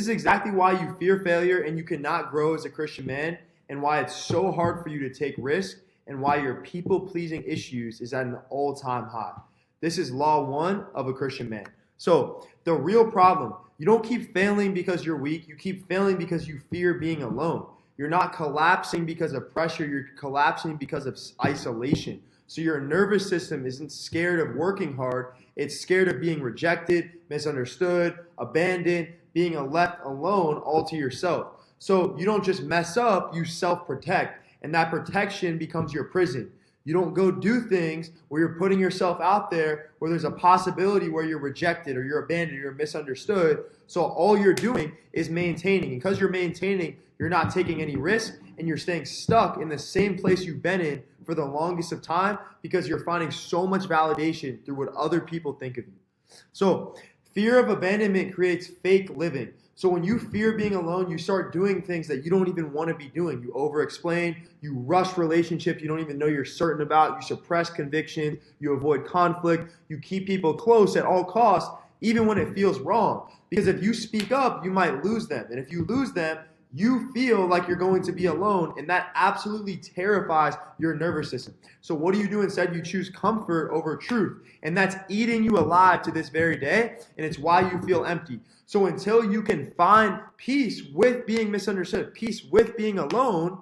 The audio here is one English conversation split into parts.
is exactly why you fear failure and you cannot grow as a Christian man, and why it's so hard for you to take risks, and why your people-pleasing issues is at an all-time high. This is law one of a Christian man. So the real problem, you don't keep failing because you're weak. You keep failing because you fear being alone. You're not collapsing because of pressure. You're collapsing because of isolation. So your nervous system isn't scared of working hard. It's scared of being rejected, misunderstood, abandoned, being left alone all to yourself. So you don't just mess up, you self-protect. And that protection becomes your prison. You don't go do things where you're putting yourself out there where there's a possibility where you're rejected or you're abandoned or you're misunderstood. So all you're doing is maintaining. And because you're maintaining, you're not taking any risks and you're staying stuck in the same place you've been in for the longest of time because you're finding so much validation through what other people think of you. So fear of abandonment creates fake living. So when you fear being alone, you start doing things that you don't even want to be doing. You over-explain, you rush relationships you don't even know you're certain about, you suppress conviction, you avoid conflict, you keep people close at all costs, even when it feels wrong. Because if you speak up, you might lose them. And if you lose them, you feel like you're going to be alone, and that absolutely terrifies your nervous system. So what do you do instead? You choose comfort over truth, and that's eating you alive to this very day, and it's why you feel empty. So until you can find peace with being misunderstood, peace with being alone,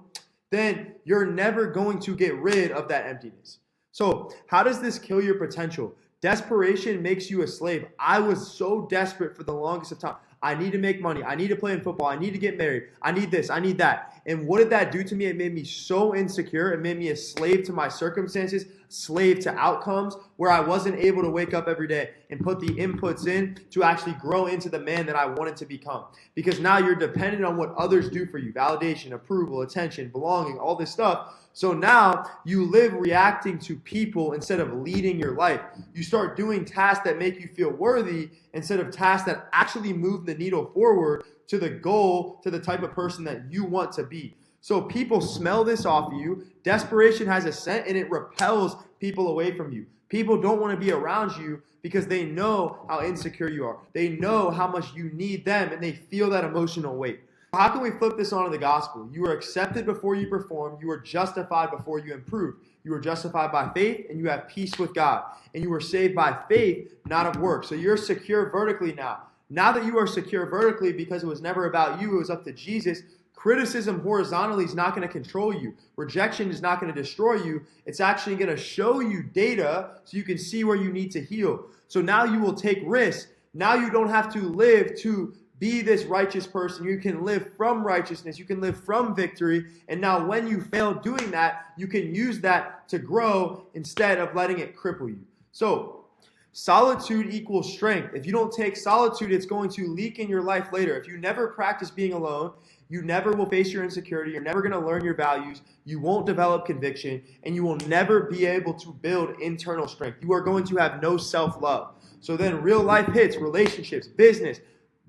then you're never going to get rid of that emptiness. So how does this kill your potential? Desperation makes you a slave. I was so desperate for the longest of time. I need to make money. I need to play in football. I need to get married. I need this. I need that. And what did that do to me? It made me so insecure. It made me a slave to my circumstances, slave to outcomes, where I wasn't able to wake up every day and put the inputs in to actually grow into the man that I wanted to become. Because now you're dependent on what others do for you. Validation, approval, attention, belonging, all this stuff. So now you live reacting to people instead of leading your life. You start doing tasks that make you feel worthy instead of tasks that actually move the needle forward to the goal, to the type of person that you want to be. So people smell this off of you. Desperation has a scent and it repels people away from you. People don't want to be around you because they know how insecure you are. They know how much you need them and they feel that emotional weight. How can we flip this onto the gospel? You are accepted before you perform. You are justified before you improve. You are justified by faith and you have peace with God. And you are saved by faith, not of works. So you're secure vertically now. Now that you are secure vertically because it was never about you, it was up to Jesus, criticism horizontally is not going to control you. Rejection is not going to destroy you. It's actually going to show you data so you can see where you need to heal. So now you will take risks. Now you don't have to live to be this righteous person. You can live from righteousness. You can live from victory. And now when you fail doing that, you can use that to grow instead of letting it cripple you. So solitude equals strength. If you don't take solitude, it's going to leak in your life later. If you never practice being alone, you never will face your insecurity. You're never going to learn your values. You won't develop conviction, and you will never be able to build internal strength. You are going to have no self-love. So then real life hits, relationships, business,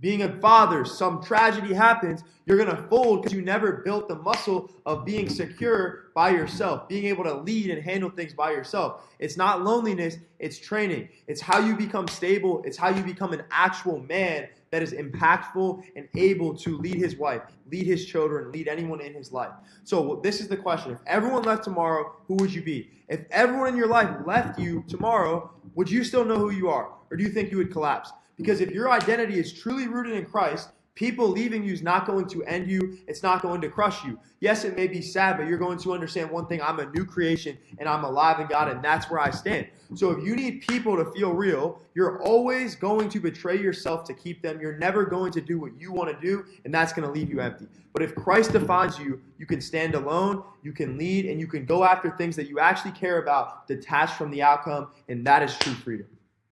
being a father, some tragedy happens, you're going to fold because you never built the muscle of being secure by yourself, being able to lead and handle things by yourself. It's not loneliness, it's training. It's how you become stable. It's how you become an actual man that is impactful and able to lead his wife, lead his children, lead anyone in his life. So this is the question. If everyone left tomorrow, who would you be? If everyone in your life left you tomorrow, would you still know who you are? Or do you think you would collapse? Because if your identity is truly rooted in Christ, people leaving you is not going to end you. It's not going to crush you. Yes, it may be sad, but you're going to understand one thing. I'm a new creation and I'm alive in God, and that's where I stand. So if you need people to feel real, you're always going to betray yourself to keep them. You're never going to do what you want to do, and that's going to leave you empty. But if Christ defines you, you can stand alone, you can lead, and you can go after things that you actually care about, detached from the outcome, and that is true freedom.